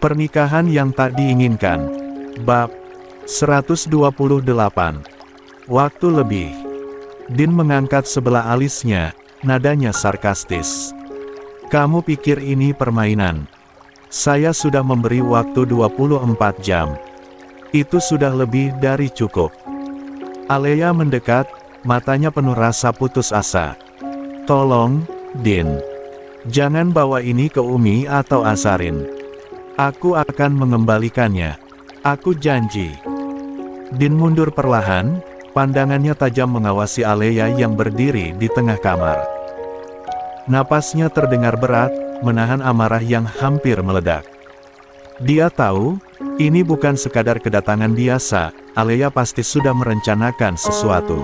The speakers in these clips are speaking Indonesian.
Pernikahan yang tak diinginkan. Bab 128. Waktu lebih. Din mengangkat sebelah alisnya, nadanya sarkastis. Kamu pikir ini permainan? Saya sudah memberi waktu 24 jam. Itu sudah lebih dari cukup. Alea mendekat, matanya penuh rasa putus asa. Tolong, Din. Jangan bawa ini ke Umi atau Azarin. Aku akan mengembalikannya. Aku janji. Din mundur perlahan, pandangannya tajam mengawasi Alea yang berdiri di tengah kamar. Napasnya terdengar berat, menahan amarah yang hampir meledak. Dia tahu, ini bukan sekadar kedatangan biasa, Alea pasti sudah merencanakan sesuatu.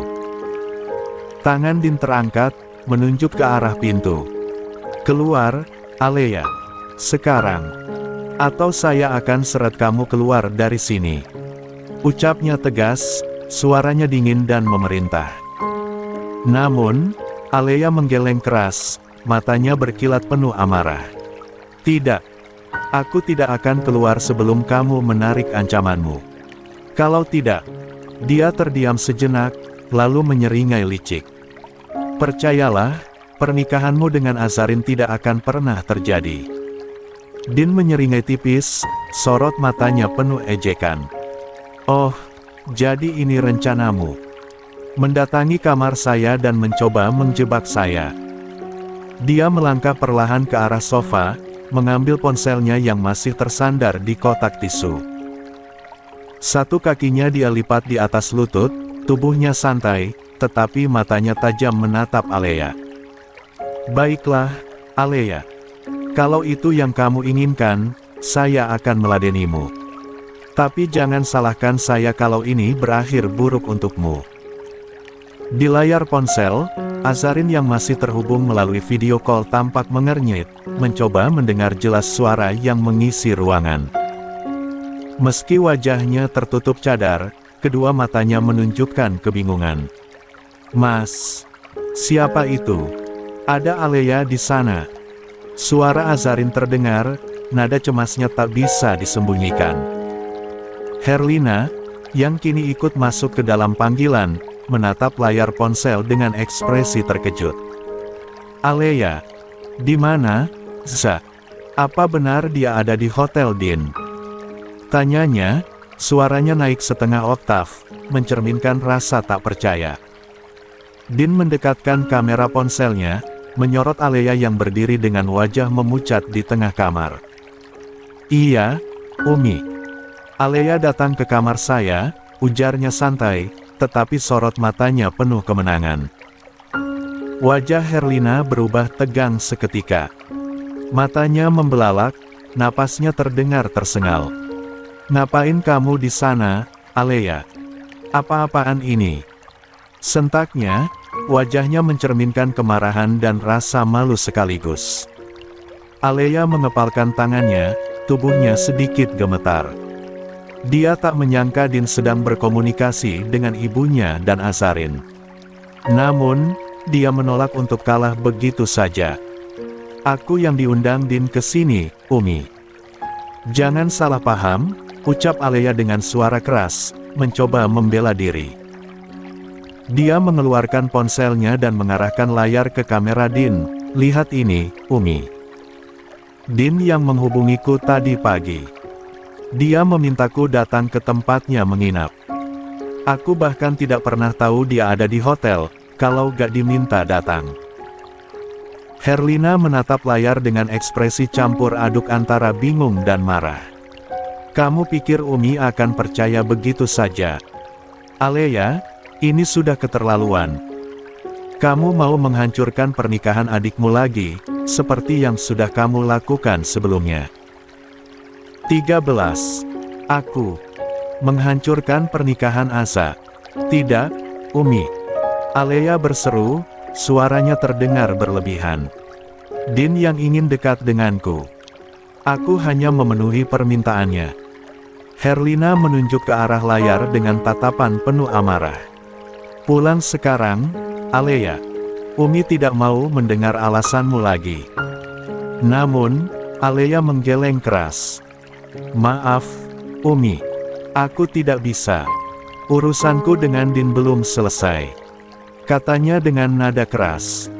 Tangan Din terangkat, menunjuk ke arah pintu. Keluar, Alea. Sekarang. Atau saya akan seret kamu keluar dari sini. Ucapnya tegas, suaranya dingin dan memerintah. Namun, Alea menggeleng keras, matanya berkilat penuh amarah. Tidak. Aku tidak akan keluar sebelum kamu menarik ancamanmu. Kalau tidak. Dia terdiam sejenak, lalu menyeringai licik. Percayalah, pernikahanmu dengan Azarin tidak akan pernah terjadi. Din menyeringai tipis, sorot matanya penuh ejekan. Oh, jadi ini rencanamu. Mendatangi kamar saya dan mencoba menjebak saya. Dia melangkah perlahan ke arah sofa, mengambil ponselnya yang masih tersandar di kotak tisu. Satu kakinya dia lipat di atas lutut, tubuhnya santai, tetapi matanya tajam menatap Alea. Baiklah, Alea. Kalau itu yang kamu inginkan, saya akan meladenimu. Tapi jangan salahkan saya kalau ini berakhir buruk untukmu. Di layar ponsel, Azarin yang masih terhubung melalui video call tampak mengernyit, mencoba mendengar jelas suara yang mengisi ruangan. Meski wajahnya tertutup cadar, kedua matanya menunjukkan kebingungan. Mas, siapa itu? Ada Alea di sana. Suara Azarin terdengar, nada cemasnya tak bisa disembunyikan. Herlina, yang kini ikut masuk ke dalam panggilan, menatap layar ponsel dengan ekspresi terkejut. Alea, di mana? Za, apa benar dia ada di Hotel Din? Tanyanya, suaranya naik setengah oktav, mencerminkan rasa tak percaya. Din mendekatkan kamera ponselnya, menyorot Alea yang berdiri dengan wajah memucat di tengah kamar. Iya, Umi. Alea datang ke kamar saya, ujarnya santai, tetapi sorot matanya penuh kemenangan. Wajah Herlina berubah tegang seketika. Matanya membelalak, napasnya terdengar tersengal. Ngapain kamu di sana, Alea? Apa-apaan ini? Sentaknya, wajahnya mencerminkan kemarahan dan rasa malu sekaligus. Alea mengepalkan tangannya, tubuhnya sedikit gemetar. Dia tak menyangka Din sedang berkomunikasi dengan ibunya dan Azarin. Namun, dia menolak untuk kalah begitu saja. Aku yang diundang Din ke sini, Umi. Jangan salah paham, ucap Alea dengan suara keras, mencoba membela diri. Dia mengeluarkan ponselnya dan mengarahkan layar ke kamera Din. Lihat ini, Umi. Din yang menghubungiku tadi pagi. Dia memintaku datang ke tempatnya menginap. Aku bahkan tidak pernah tahu dia ada di hotel, kalau gak diminta datang. Herlina menatap layar dengan ekspresi campur aduk antara bingung dan marah. Kamu pikir Umi akan percaya begitu saja? Alea, ini sudah keterlaluan. Kamu mau menghancurkan pernikahan adikmu lagi, seperti yang sudah kamu lakukan sebelumnya. 13. Aku menghancurkan pernikahan Asa. Tidak, Umi. Alea berseru, suaranya terdengar berlebihan. Din yang ingin dekat denganku. Aku hanya memenuhi permintaannya. Herlina menunjuk ke arah layar dengan tatapan penuh amarah. Pulang sekarang, Alea. Umi tidak mau mendengar alasanmu lagi. Namun, Alea menggeleng keras. Maaf, Umi. Aku tidak bisa. Urusanku dengan Din belum selesai. Katanya dengan nada keras.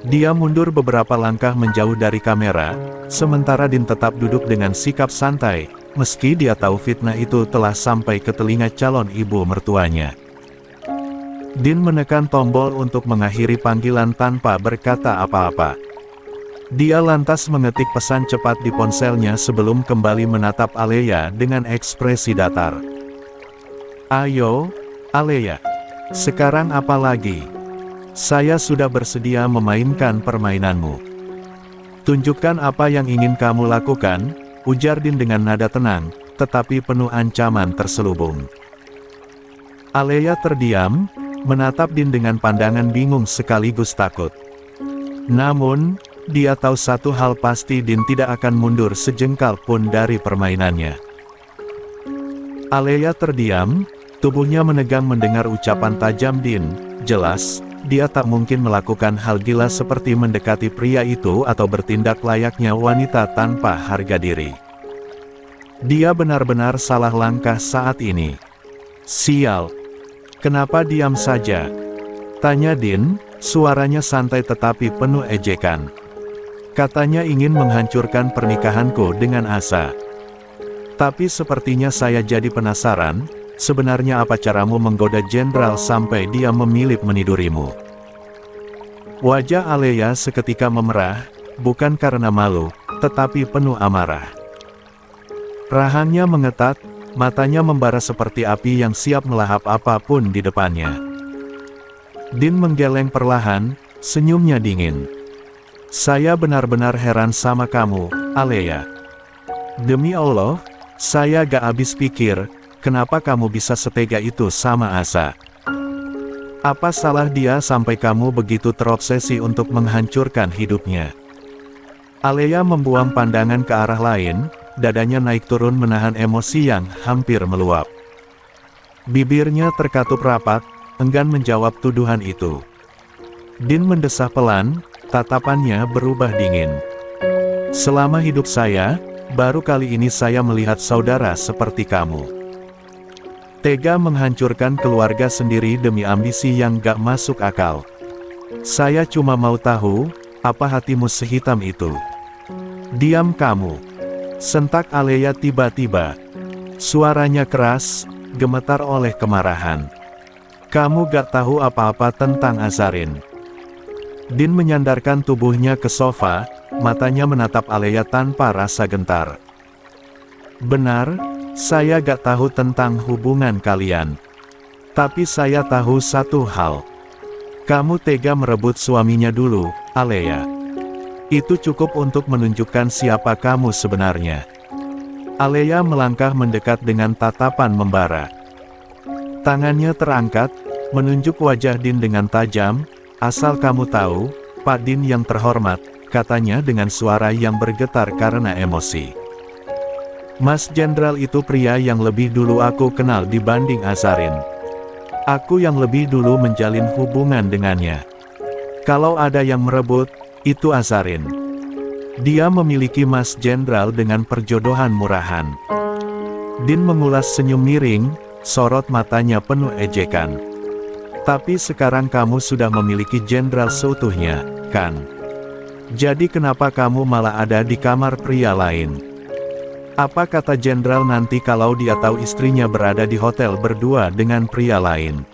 Dia mundur beberapa langkah menjauh dari kamera, sementara Din tetap duduk dengan sikap santai, meski dia tahu fitnah itu telah sampai ke telinga calon ibu mertuanya. Din menekan tombol untuk mengakhiri panggilan tanpa berkata apa-apa. Dia lantas mengetik pesan cepat di ponselnya sebelum kembali menatap Alea dengan ekspresi datar. Ayo, Alea. Sekarang apa lagi? Saya sudah bersedia memainkan permainanmu. Tunjukkan apa yang ingin kamu lakukan, ujar Din dengan nada tenang, tetapi penuh ancaman terselubung. Alea terdiam, menatap Din dengan pandangan bingung sekaligus takut. Namun, dia tahu satu hal pasti, Din tidak akan mundur sejengkal pun dari permainannya. Alea terdiam, tubuhnya menegang mendengar ucapan tajam Din. Jelas, dia tak mungkin melakukan hal gila seperti mendekati pria itu atau bertindak layaknya wanita tanpa harga diri. Dia benar-benar salah langkah saat ini. Sial. Kenapa diam saja? Tanya Din, suaranya santai tetapi penuh ejekan. Katanya ingin menghancurkan pernikahanku dengan Asa. Tapi sepertinya saya jadi penasaran, sebenarnya apa caramu menggoda jenderal sampai dia memilih menidurimu? Wajah Alea seketika memerah, bukan karena malu, tetapi penuh amarah. Rahangnya mengetat, matanya membara seperti api yang siap melahap apapun di depannya. Din menggeleng perlahan, senyumnya dingin. Saya benar-benar heran sama kamu, Alea. Demi Allah, saya gak habis pikir, kenapa kamu bisa setega itu sama Asa. Apa salah dia sampai kamu begitu terobsesi untuk menghancurkan hidupnya? Alea membuang pandangan ke arah lain, dadanya naik turun menahan emosi yang hampir meluap. Bibirnya terkatup rapat, enggan menjawab tuduhan itu. Din mendesah pelan, tatapannya berubah dingin. Selama hidup saya, baru kali ini saya melihat saudara seperti kamu. Tega menghancurkan keluarga sendiri demi ambisi yang gak masuk akal. Saya cuma mau tahu, apa hatimu sehitam itu? Diam kamu. Sentak Alea tiba-tiba. Suaranya keras, gemetar oleh kemarahan. Kamu gak tahu apa-apa tentang Azarin. Din menyandarkan tubuhnya ke sofa, matanya menatap Alea tanpa rasa gentar. Benar, saya gak tahu tentang hubungan kalian. Tapi saya tahu satu hal. Kamu tega merebut suaminya dulu, Alea. Itu cukup untuk menunjukkan siapa kamu sebenarnya. Alea melangkah mendekat dengan tatapan membara. Tangannya terangkat, menunjuk wajah Din dengan tajam. Asal kamu tahu, Pak Din yang terhormat, katanya dengan suara yang bergetar karena emosi. Mas Jenderal itu pria yang lebih dulu aku kenal dibanding Azarin. Aku yang lebih dulu menjalin hubungan dengannya. Kalau ada yang merebut, itu Azarin. Dia memiliki Mas Jenderal dengan perjodohan murahan. Din mengulas senyum miring, sorot matanya penuh ejekan. Tapi sekarang kamu sudah memiliki jenderal seutuhnya, kan? Jadi kenapa kamu malah ada di kamar pria lain? Apa kata jenderal nanti kalau dia tahu istrinya berada di hotel berdua dengan pria lain?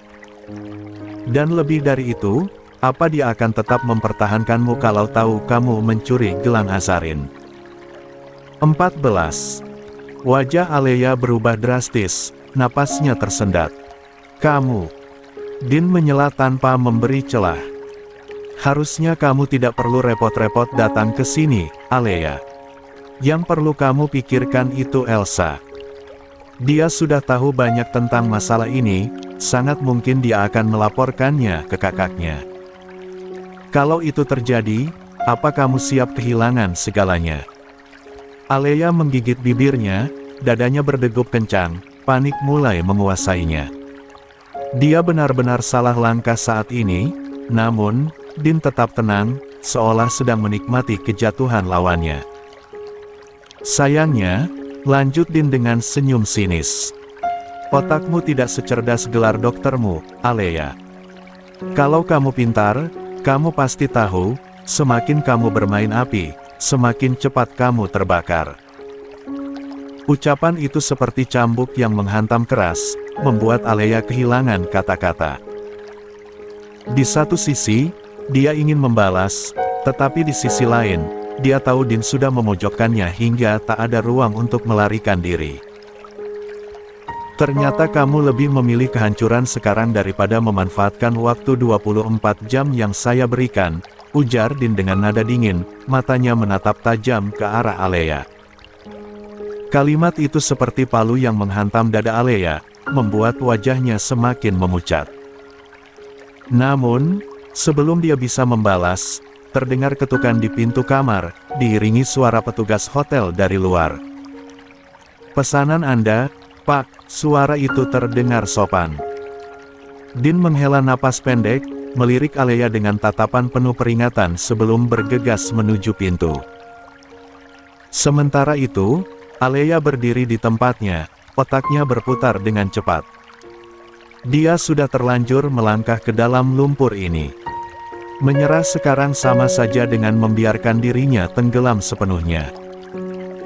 Dan lebih dari itu, apa dia akan tetap mempertahankanmu kalau tahu kamu mencuri gelang Azarin? 14. Wajah Alea berubah drastis, napasnya tersendat. Kamu. Din menyela tanpa memberi celah. Harusnya kamu tidak perlu repot-repot datang ke sini, Alea. Yang perlu kamu pikirkan itu Elsa. Dia sudah tahu banyak tentang masalah ini, sangat mungkin dia akan melaporkannya ke kakaknya. Kalau itu terjadi, apa kamu siap kehilangan segalanya? Alea menggigit bibirnya, dadanya berdegup kencang, panik mulai menguasainya. Dia benar-benar salah langkah saat ini, namun, Din tetap tenang, seolah sedang menikmati kejatuhan lawannya. Sayangnya, Lanjut Din dengan senyum sinis. Otakmu tidak secerdas gelar doktermu, Alea. Kalau kamu pintar, kamu pasti tahu, semakin kamu bermain api, semakin cepat kamu terbakar. Ucapan itu seperti cambuk yang menghantam keras, membuat Alea kehilangan kata-kata. Di satu sisi, dia ingin membalas, tetapi di sisi lain, dia tahu Din sudah memojokkannya hingga tak ada ruang untuk melarikan diri. Ternyata kamu lebih memilih kehancuran sekarang daripada memanfaatkan waktu 24 jam yang saya berikan, ujar Din dengan nada dingin, matanya menatap tajam ke arah Alea. Kalimat itu seperti palu yang menghantam dada Alea, membuat wajahnya semakin memucat. Namun, sebelum dia bisa membalas, terdengar ketukan di pintu kamar, diiringi suara petugas hotel dari luar. "Pesanan Anda, Pak," suara itu terdengar sopan. Din menghela napas pendek, melirik Alea dengan tatapan penuh peringatan sebelum bergegas menuju pintu. Sementara itu, Alea berdiri di tempatnya, otaknya berputar dengan cepat. Dia sudah terlanjur melangkah ke dalam lumpur ini. Menyerah sekarang sama saja dengan membiarkan dirinya tenggelam sepenuhnya.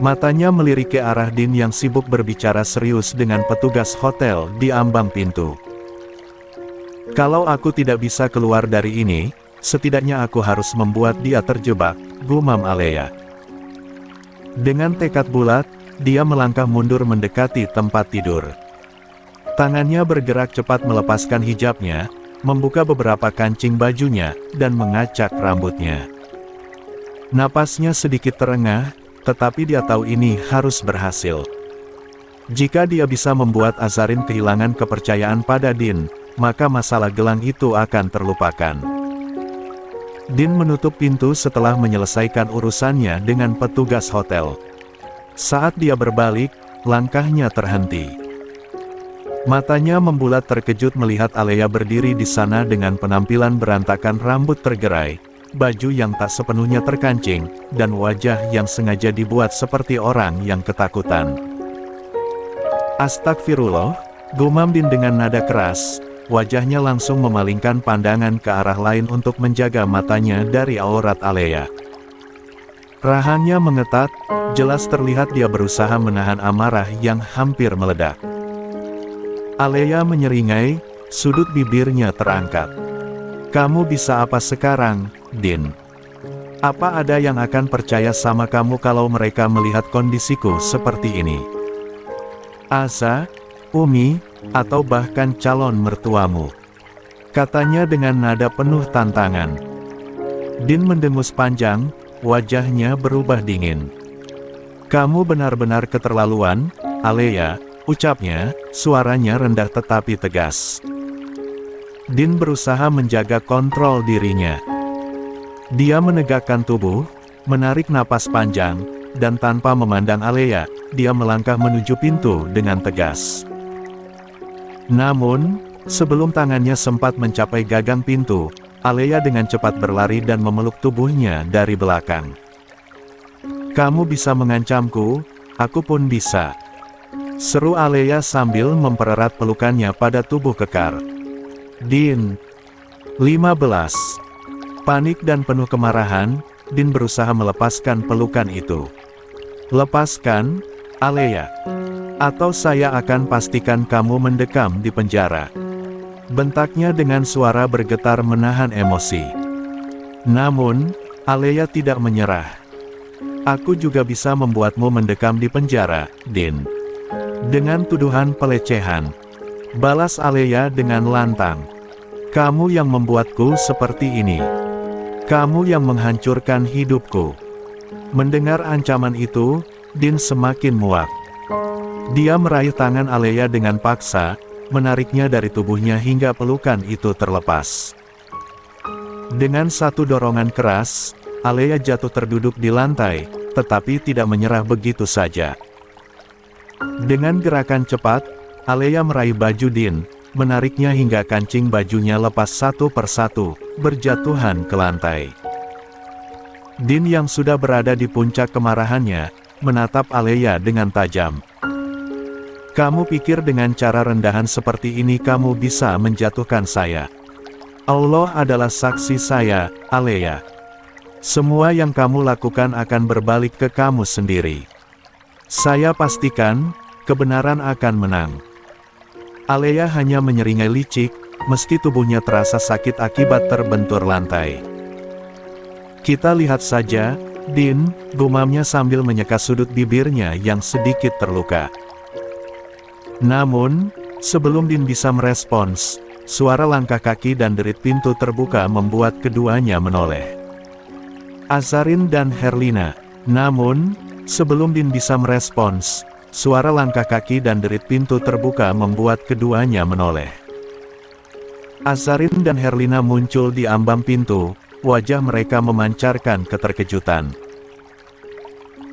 Matanya melirik ke arah Din yang sibuk berbicara serius dengan petugas hotel di ambang pintu. "Kalau aku tidak bisa keluar dari ini, setidaknya aku harus membuat dia terjebak," gumam Alea. Dengan tekad bulat, dia melangkah mundur mendekati tempat tidur. Tangannya bergerak cepat melepaskan hijabnya, membuka beberapa kancing bajunya, dan mengacak rambutnya. Napasnya sedikit terengah, tetapi dia tahu ini harus berhasil. Jika dia bisa membuat Azarin kehilangan kepercayaan pada Din, maka masalah gelang itu akan terlupakan. Din menutup pintu setelah menyelesaikan urusannya dengan petugas hotel. Saat dia berbalik, langkahnya terhenti. Matanya membulat terkejut melihat Alea berdiri di sana dengan penampilan berantakan, rambut tergerai, baju yang tak sepenuhnya terkancing, dan wajah yang sengaja dibuat seperti orang yang ketakutan. "Astagfirullah," gumam Din dengan nada keras, wajahnya langsung memalingkan pandangan ke arah lain untuk menjaga matanya dari aurat Alea. Rahangnya mengetat, jelas terlihat dia berusaha menahan amarah yang hampir meledak. Alea menyeringai, sudut bibirnya terangkat. "Kamu bisa apa sekarang, Din? Apa ada yang akan percaya sama kamu kalau mereka melihat kondisiku seperti ini? Asa, Umi, atau bahkan calon mertuamu?" katanya dengan nada penuh tantangan. Din mendengus panjang, wajahnya berubah dingin. "Kamu benar-benar keterlaluan, Alea," ucapnya, suaranya rendah tetapi tegas. Din berusaha menjaga kontrol dirinya. Dia menegakkan tubuh, menarik napas panjang, dan tanpa memandang Alea, dia melangkah menuju pintu dengan tegas. Namun, sebelum tangannya sempat mencapai gagang pintu, Alea dengan cepat berlari dan memeluk tubuhnya dari belakang. "Kamu bisa mengancamku, aku pun bisa," seru Alea sambil mempererat pelukannya pada tubuh kekar. "Din." 15. Panik dan penuh kemarahan, Din berusaha melepaskan pelukan itu. "Lepaskan, Alea, atau saya akan pastikan kamu mendekam di penjara," bentaknya dengan suara bergetar menahan emosi. Namun, Alea tidak menyerah. "Aku juga bisa membuatmu mendekam di penjara, Din." Dengan tuduhan pelecehan, balas Alea dengan lantang. "Kamu yang membuatku seperti ini. Kamu yang menghancurkan hidupku." Mendengar ancaman itu, Din semakin muak. Dia meraih tangan Alea dengan paksa, menariknya dari tubuhnya hingga pelukan itu terlepas. Dengan satu dorongan keras, Alea jatuh terduduk di lantai, tetapi tidak menyerah begitu saja. Dengan gerakan cepat, Alea meraih baju Din, menariknya hingga kancing bajunya lepas satu persatu, berjatuhan ke lantai. Din yang sudah berada di puncak kemarahannya, menatap Aleya dengan tajam. Kamu pikir dengan cara rendahan seperti ini kamu bisa menjatuhkan saya? Allah adalah saksi saya, Aleya. Semua yang kamu lakukan akan berbalik ke kamu sendiri. Saya pastikan, kebenaran akan menang. Aleya hanya menyeringai licik, meski tubuhnya terasa sakit akibat terbentur lantai. Kita lihat saja, Din, gumamnya sambil menyeka sudut bibirnya yang sedikit terluka. Namun, sebelum Din bisa merespons, suara langkah kaki dan derit pintu terbuka membuat keduanya menoleh. Azarin dan Herlina. Namun, sebelum Din bisa merespons, suara langkah kaki dan derit pintu terbuka membuat keduanya menoleh. Azarin dan Herlina muncul di ambang pintu, wajah mereka memancarkan keterkejutan.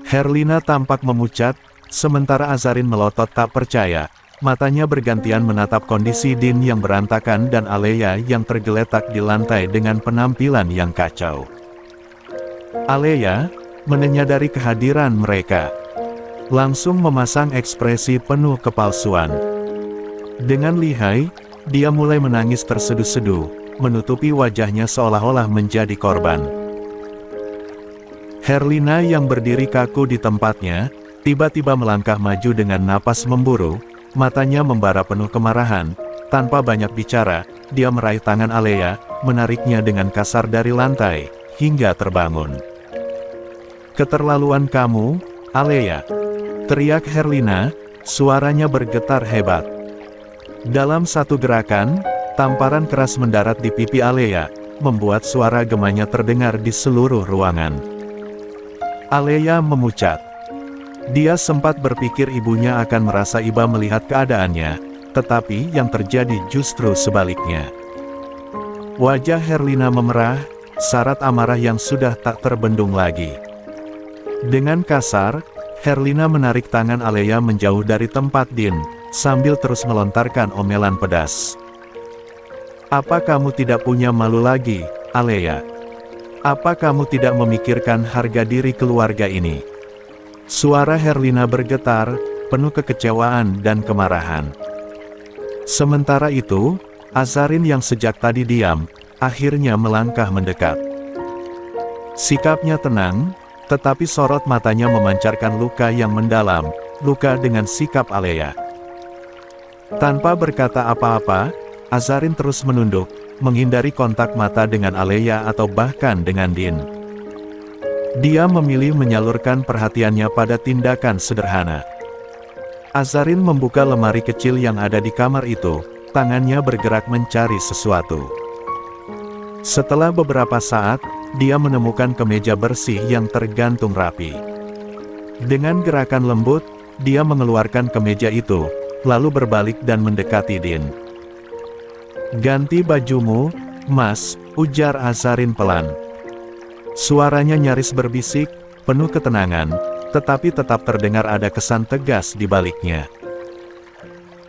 Herlina tampak memucat, sementara Azarin melotot tak percaya, matanya bergantian menatap kondisi Din yang berantakan dan Aleya yang tergeletak di lantai dengan penampilan yang kacau. Aleya, menyadari kehadiran mereka, langsung memasang ekspresi penuh kepalsuan. Dengan lihai, dia mulai menangis terseduh-seduh, menutupi wajahnya seolah-olah menjadi korban. Herlina yang berdiri kaku di tempatnya, tiba-tiba melangkah maju dengan napas memburu, matanya membara penuh kemarahan. Tanpa banyak bicara, dia meraih tangan Aleya, menariknya dengan kasar dari lantai, hingga terbangun. "Keterlaluan kamu, Aleya!" teriak Herlina, suaranya bergetar hebat. Dalam satu gerakan, tamparan keras mendarat di pipi Aleya, membuat suara gemanya terdengar di seluruh ruangan. Aleya memucat. Dia sempat berpikir ibunya akan merasa iba melihat keadaannya, tetapi yang terjadi justru sebaliknya. Wajah Herlina memerah, syarat amarah yang sudah tak terbendung lagi. Dengan kasar, Herlina menarik tangan Aleya menjauh dari tempat Din, sambil terus melontarkan omelan pedas. "Apa kamu tidak punya malu lagi, Aleya? Apa kamu tidak memikirkan harga diri keluarga ini?" Suara Herlina bergetar, penuh kekecewaan dan kemarahan. Sementara itu, Azarin yang sejak tadi diam, akhirnya melangkah mendekat. Sikapnya tenang, tetapi sorot matanya memancarkan luka yang mendalam, luka dengan sikap Aleya. Tanpa berkata apa-apa, Azarin terus menunduk, menghindari kontak mata dengan Aleya atau bahkan dengan Din. Dia memilih menyalurkan perhatiannya pada tindakan sederhana. Azarin membuka lemari kecil yang ada di kamar itu, tangannya bergerak mencari sesuatu. Setelah beberapa saat, dia menemukan kemeja bersih yang tergantung rapi. Dengan gerakan lembut, dia mengeluarkan kemeja itu, lalu berbalik dan mendekati Din. "Ganti bajumu, Mas," ujar Azarin pelan. Suaranya nyaris berbisik, penuh ketenangan, tetapi tetap terdengar ada kesan tegas di baliknya.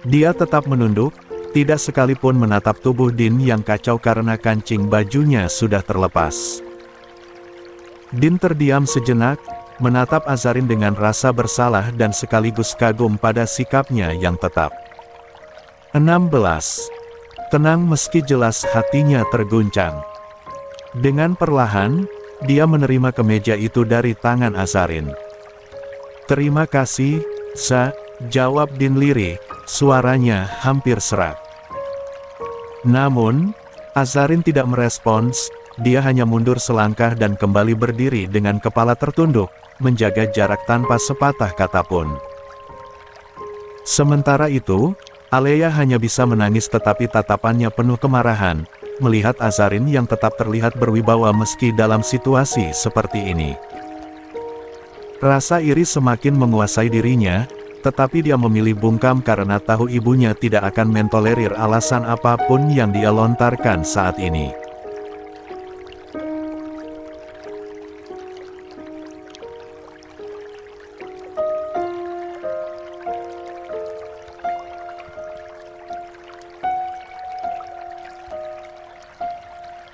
Dia tetap menunduk, tidak sekalipun menatap tubuh Din yang kacau karena kancing bajunya sudah terlepas. Din terdiam sejenak, menatap Azarin dengan rasa bersalah dan sekaligus kagum pada sikapnya yang tetap. 16. Tenang meski jelas hatinya terguncang. Dengan perlahan, dia menerima kemeja itu dari tangan Azarin. "Terima kasih, Sa," jawab Din lirih, suaranya hampir serak. Namun, Azarin tidak merespons, dia hanya mundur selangkah dan kembali berdiri dengan kepala tertunduk, menjaga jarak tanpa sepatah kata pun. Sementara itu, Aleya hanya bisa menangis tetapi tatapannya penuh kemarahan, melihat Azarin yang tetap terlihat berwibawa meski dalam situasi seperti ini. Rasa iri semakin menguasai dirinya, tetapi dia memilih bungkam karena tahu ibunya tidak akan mentolerir alasan apapun yang dia lontarkan saat ini.